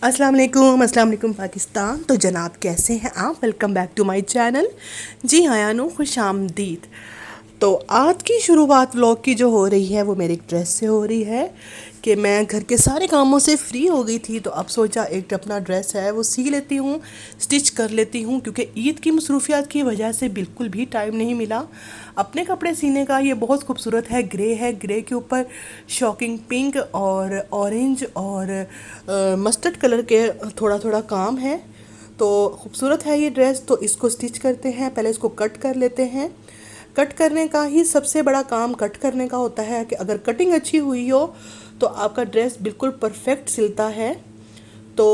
अस्सलाम वालेकुम पाकिस्तान। तो जनाब कैसे हैं आप? Welcome back to my channel. जी हाँ यानो, खुश आमदीद। तो आज की शुरुआत व्लॉग की जो हो रही है वो मेरी एक ड्रेस से हो रही है कि मैं घर के सारे कामों से फ्री हो गई थी, तो अब सोचा एक अपना ड्रेस है वो सी लेती हूँ, स्टिच कर लेती हूँ, क्योंकि ईद की मसरूफियात की वजह से बिल्कुल भी टाइम नहीं मिला अपने कपड़े सीने का। ये बहुत खूबसूरत है, ग्रे के ऊपर शॉकिंग पिंक और ऑरेंज और मस्टर्ड कलर के थोड़ा थोड़ा काम है। तो खूबसूरत है ये ड्रेस। तो इसको स्टिच करते हैं, पहले इसको कट कर लेते हैं। कट करने का ही सबसे बड़ा काम कट करने का होता है कि अगर कटिंग अच्छी हुई हो तो आपका ड्रेस बिल्कुल परफेक्ट सिलता है। तो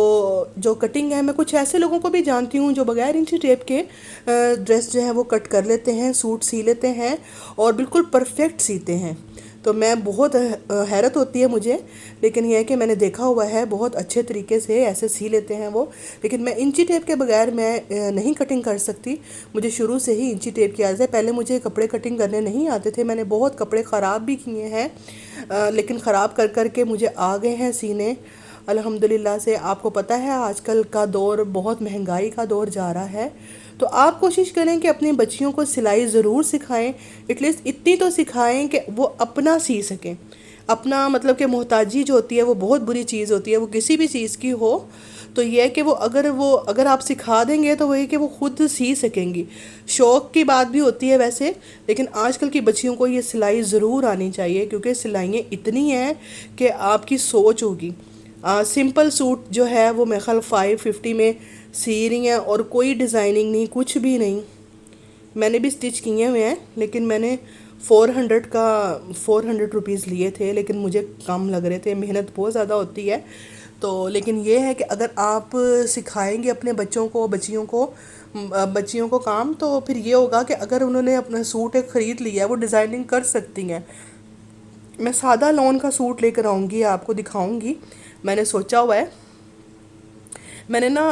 जो कटिंग है, मैं कुछ ऐसे लोगों को भी जानती हूँ जो बगैर इंची टेप के ड्रेस जो है वो कट कर लेते हैं, सूट सी लेते हैं और बिल्कुल परफेक्ट सीते हैं। तो मैं बहुत हैरत होती है मुझे, लेकिन यह है कि मैंने देखा हुआ है बहुत अच्छे तरीके से ऐसे सी लेते हैं वो। लेकिन मैं इंची टेप के बगैर मैं नहीं कटिंग कर सकती। मुझे शुरू से ही इंची टेप की आदत है। पहले मुझे कपड़े कटिंग करने नहीं आते थे, मैंने बहुत कपड़े ख़राब भी किए हैं, लेकिन ख़राब कर कर के मुझे आ गए हैं सीने अल्हम्दुलिल्लाह से। आपको पता है आजकल का दौर बहुत महंगाई का दौर जा रहा है, तो आप कोशिश करें कि अपनी बच्चियों को सिलाई ज़रूर सिखाएं। एटलीस्ट इतनी तो सिखाएं कि वो अपना सी सकें। अपना मतलब कि मोहताजी जो होती है वो बहुत बुरी चीज़ होती है, वो किसी भी चीज़ की हो। तो ये है कि वो अगर आप सिखा देंगे तो वही कि वो खुद सी सकेंगी। शौक़ की बात भी होती है वैसे, लेकिन आजकल की बच्चियों को ये सिलाई ज़रूर आनी चाहिए, क्योंकि सिलाइयाँ इतनी हैं कि आपकी सोच होगी। सिंपल सूट जो है वो मेरे ख्याल 550 में सी रही हैं, और कोई डिज़ाइनिंग नहीं, कुछ भी नहीं। मैंने भी स्टिच किए हुए हैं, लेकिन मैंने 400 रुपीज़ लिए थे, लेकिन मुझे कम लग रहे थे, मेहनत बहुत ज़्यादा होती है। तो लेकिन ये है कि अगर आप सिखाएंगे अपने बच्चियों को काम, तो फिर ये होगा कि अगर उन्होंने अपना सूट एक ख़रीद लिया है वो डिज़ाइनिंग कर सकती हैं। मैं सादा लॉन का सूट लेकर आऊँगी, आपको दिखाऊँगी। मैंने सोचा हुआ है, मैंने ना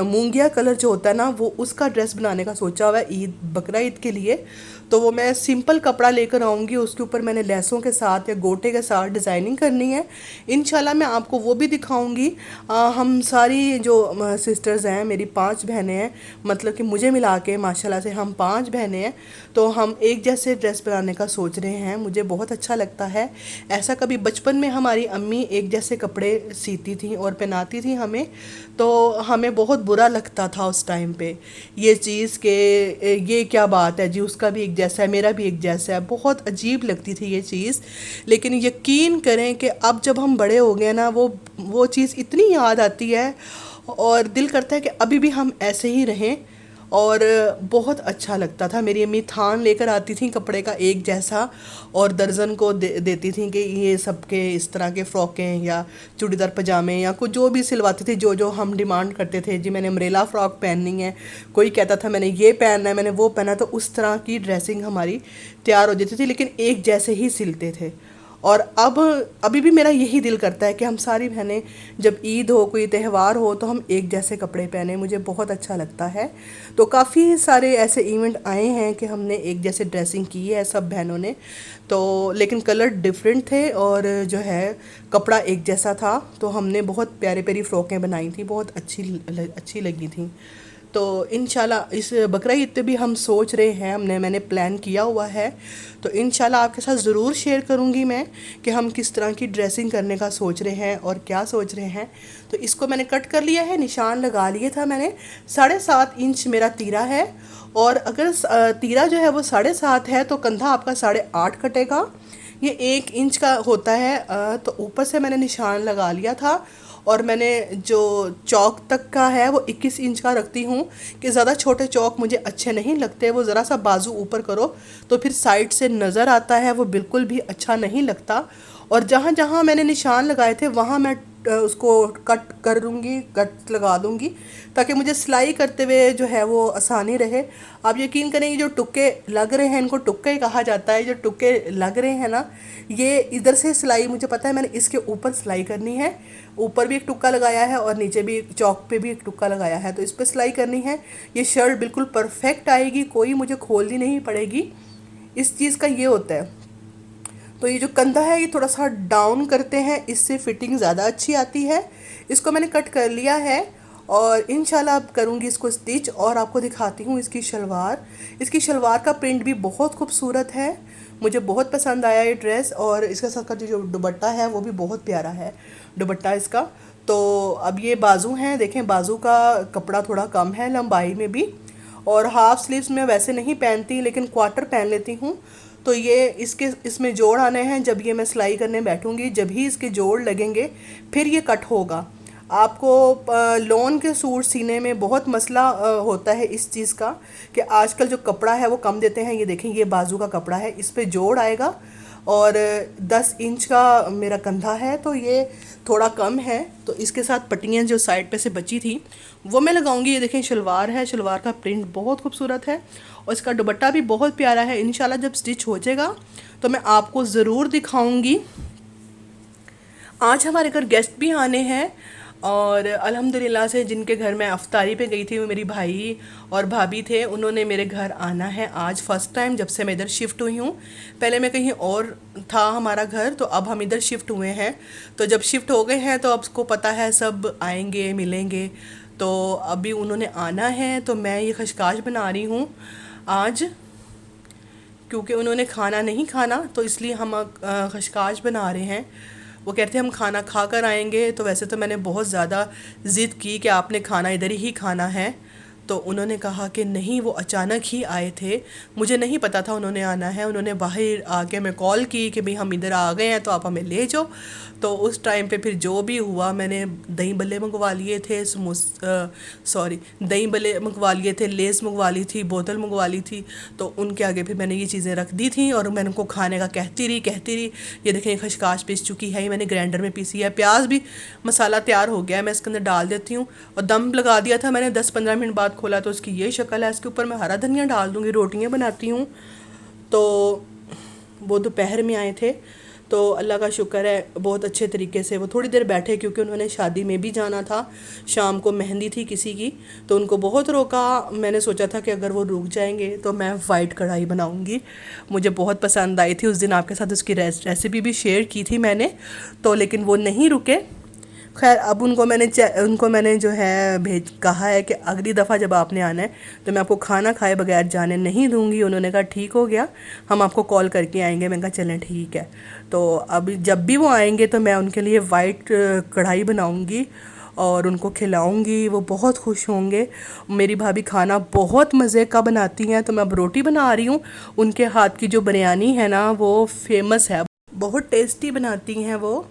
मूंगिया कलर जो होता है ना, वो उसका ड्रेस बनाने का सोचा हुआ है ईद बकरा ईद के लिए। तो वो मैं सिंपल कपड़ा लेकर आऊँगी, उसके ऊपर मैंने लेसों के साथ या गोटे के साथ डिज़ाइनिंग करनी है। इंशाल्लाह मैं आपको वो भी दिखाऊँगी। हम सारी जो सिस्टर्स हैं, मेरी 5 बहनें हैं, मतलब कि मुझे मिला के माशाल्लाह से हम 5 बहनें हैं। तो हम एक जैसे ड्रेस बनाने का सोच रहे हैं। मुझे बहुत अच्छा लगता है ऐसा। कभी बचपन में हमारी अम्मी एक जैसे कपड़े सीती थी और पहनाती थी हमें, तो हमें बहुत बुरा लगता था उस टाइम पे ये चीज़ के ये क्या बात है जी, उसका भी एक जैसा है, मेरा भी एक जैसा है। बहुत अजीब लगती थी ये चीज़। लेकिन यकीन करें कि अब जब हम बड़े हो गए ना, वो चीज़ इतनी याद आती है और दिल करता है कि अभी भी हम ऐसे ही रहें। और बहुत अच्छा लगता था। मेरी अम्मी थान लेकर आती थी कपड़े का एक जैसा, और दर्जन को देती थी कि ये सबके इस तरह के फ़्रॉकें या चूड़ीदार पजामे या कुछ जो भी सिलवाते थे, जो जो हम डिमांड करते थे। जी मैंने अम्ब्रेला फ़्रॉक पहननी है, कोई कहता था मैंने ये पहनना है, मैंने वो पहना। तो उस तरह की ड्रेसिंग हमारी तैयार हो जाती थी, लेकिन एक जैसे ही सिलते थे। और अब अभी भी मेरा यही दिल करता है कि हम सारी बहनें जब ईद हो, कोई त्यौहार हो, तो हम एक जैसे कपड़े पहने। मुझे बहुत अच्छा लगता है। तो काफ़ी सारे ऐसे इवेंट आए हैं कि हमने एक जैसे ड्रेसिंग की है सब बहनों ने। तो लेकिन कलर डिफरेंट थे और जो है कपड़ा एक जैसा था। तो हमने बहुत प्यारी प्यारी फ़्रॉकें बनाई थी, बहुत अच्छी लगी थी। तो इंशाल्लाह इस बकरा ईद पे भी हम सोच रहे हैं, मैंने प्लान किया हुआ है। तो इंशाल्लाह आपके साथ ज़रूर शेयर करूँगी मैं कि हम किस तरह की ड्रेसिंग करने का सोच रहे हैं और क्या सोच रहे हैं। तो इसको मैंने कट कर लिया है, निशान लगा लिए था मैंने। 7.5 इंच मेरा तीरा है, और अगर तीरा जो है वो 7.5 है तो कंधा आपका 8.5 कटेगा। ये 1 इंच का होता है। तो ऊपर से मैंने निशान लगा लिया था, और मैंने जो चौक तक का है वो 21 इंच का रखती हूँ कि ज़्यादा छोटे चौक मुझे अच्छे नहीं लगते। वो ज़रा सा बाजू ऊपर करो तो फिर साइड से नज़र आता है, वो बिल्कुल भी अच्छा नहीं लगता। और जहाँ जहाँ मैंने निशान लगाए थे वहाँ मैं उसको कट कर दूँगी, कट लगा दूँगी, ताकि मुझे सिलाई करते हुए जो है वो आसानी रहे। आप यकीन करेंगे जो टुक्के लग रहे हैं, इनको टुक्के कहा जाता है, जो टुक्के लग रहे हैं ना, ये इधर से सिलाई मुझे पता है, मैंने इसके ऊपर सिलाई करनी है। ऊपर भी एक टुक्का लगाया है और नीचे भी चौक पे भी एक टुक्का लगाया है, तो इस पर सिलाई करनी है। ये शर्ट बिल्कुल परफेक्ट आएगी, कोई मुझे खोलनी नहीं पड़ेगी। इस चीज़ का ये होता है। तो ये जो कंधा है ये थोड़ा सा डाउन करते हैं, इससे फिटिंग ज़्यादा अच्छी आती है। इसको मैंने कट कर लिया है और इंशाल्लाह अब करूँगी इसको स्टिच और आपको दिखाती हूँ इसकी शलवार। इसकी शलवार का प्रिंट भी बहुत खूबसूरत है, मुझे बहुत पसंद आया ये ड्रेस। और इसके साथ का जो दुपट्टा है वो भी बहुत प्यारा है दुपट्टा इसका। तो अब ये बाजू हैं, देखें बाजू का कपड़ा थोड़ा कम है लंबाई में भी, और हाफ स्लीव्स में वैसे नहीं पहनती लेकिन क्वार्टर पहन लेती हूँ। तो ये इसमें जोड़ आने हैं, जब ये मैं सिलाई करने बैठूँगी जब ही इसके जोड़ लगेंगे फिर ये कट होगा। आपको लॉन के सूट सीने में बहुत मसला होता है इस चीज़ का कि आजकल जो कपड़ा है वो कम देते हैं। ये देखें ये बाजू का कपड़ा है, इस पे जोड़ आएगा और 10 इंच का मेरा कंधा है तो ये थोड़ा कम है। तो इसके साथ पट्टियाँ जो साइड पे से बची थी वो मैं लगाऊंगी। ये देखें शलवार है, शलवार का प्रिंट बहुत खूबसूरत है और इसका दुपट्टा भी बहुत प्यारा है। इंशाल्लाह जब स्टिच हो जाएगा तो मैं आपको ज़रूर दिखाऊंगी। आज हमारे घर गेस्ट भी आने हैं और अल्हम्दुलिल्लाह से जिनके घर मैं अफ्तारी पे गई थी वो मेरी भाई और भाभी थे, उन्होंने मेरे घर आना है आज फ़र्स्ट टाइम जब से मैं इधर शिफ्ट हुई हूँ। पहले मैं कहीं और था हमारा घर, तो अब हम इधर शिफ्ट हुए हैं। तो जब शिफ्ट हो गए हैं तो अब उसको पता है सब आएंगे मिलेंगे, तो अभी उन्होंने आना है। तो मैं ये खशकाश बना रही हूँ आज, क्योंकि उन्होंने खाना नहीं खाना तो इसलिए हम खशकाश बना रहे हैं। वो कहते हैं हम खाना खा कर आएंगे, तो वैसे तो मैंने बहुत ज़्यादा ज़िद की कि आपने खाना इधर ही खाना है, तो उन्होंने कहा कि नहीं, वो अचानक ही आए थे, मुझे नहीं पता था उन्होंने आना है। उन्होंने बाहर आके मैं कॉल की कि भाई हम इधर आ गए हैं तो आप हमें ले जाओ। तो उस टाइम पे फिर जो भी हुआ, मैंने दही बल्ले मंगवा लिए थे, दही बल्ले मंगवा लिए थे, लेस मंगवा ली थी, बोतल मंगवा ली थी। तो उनके आगे फिर मैंने ये चीज़ें रख दी थी और मैंने उनको खाने का कहती रही। ये देखें खशकाश पीस चुकी है, मैंने ग्राइंडर में पीसी है। प्याज भी मसाला तैयार हो गया है, मैं इसके अंदर डाल देती हूँ। और दम लगा दिया था मैंने, 10-15 मिनट बाद खोला तो इसकी ये शक्ल है। इसके ऊपर मैं हरा धनिया डाल दूँगी, रोटियाँ बनाती हूँ। तो वो दोपहर में आए थे, तो अल्लाह का शुक्र है बहुत अच्छे तरीके से वो थोड़ी देर बैठे, क्योंकि उन्होंने शादी में भी जाना था, शाम को मेहंदी थी किसी की, तो उनको बहुत रोका। मैंने सोचा था कि अगर वो रुक जाएंगे तो मैं वाइट कढ़ाई बनाऊंगी, मुझे बहुत पसंद आई थी। उस दिन आपके साथ उसकी रेसिपी भी शेयर की थी मैंने, तो लेकिन वो नहीं रुके। खैर अब उनको मैंने जो है कहा है कि अगली दफ़ा जब आपने आना है तो मैं आपको खाना खाए बगैर जाने नहीं दूंगी। उन्होंने कहा ठीक हो गया, हम आपको कॉल करके आएंगे। मैंने कहा चलें ठीक है। तो अब जब भी वो आएंगे तो मैं उनके लिए वाइट कढ़ाई बनाऊंगी और उनको खिलाऊंगी, वो बहुत खुश होंगे। मेरी भाभी खाना बहुत मज़े का बनाती हैं, तो मैं अब रोटी बना रही हूँ। उनके हाथ की जो बिरयानी है ना वो फेमस है, बहुत टेस्टी बनाती हैं वो।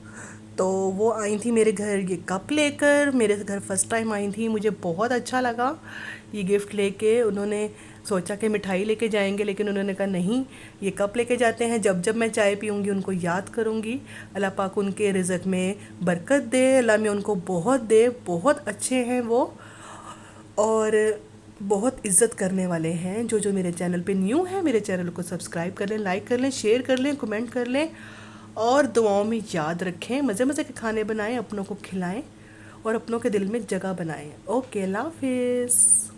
तो वो आई थी मेरे घर ये कप लेकर, मेरे घर फर्स्ट टाइम आई थी, मुझे बहुत अच्छा लगा ये गिफ्ट लेके। उन्होंने सोचा कि मिठाई लेके जाएंगे, लेकिन उन्होंने कहा नहीं, ये कप लेके जाते हैं, जब जब मैं चाय पीऊँगी उनको याद करूँगी। अल्लाह पाक उनके रिज़्क़ में बरकत दे, अल्लाह में उनको बहुत दे। बहुत अच्छे हैं वो और बहुत इज़्ज़त करने वाले हैं। जो जो मेरे चैनल पे न्यू है, मेरे चैनल को सब्सक्राइब कर लें, लाइक कर लें, शेयर कर लें, कमेंट कर लें और दुआओं में याद रखें। मज़े मज़े के खाने बनाएं, अपनों को खिलाएं और अपनों के दिल में जगह बनाएं। ओके, अल्लाह हाफिज़।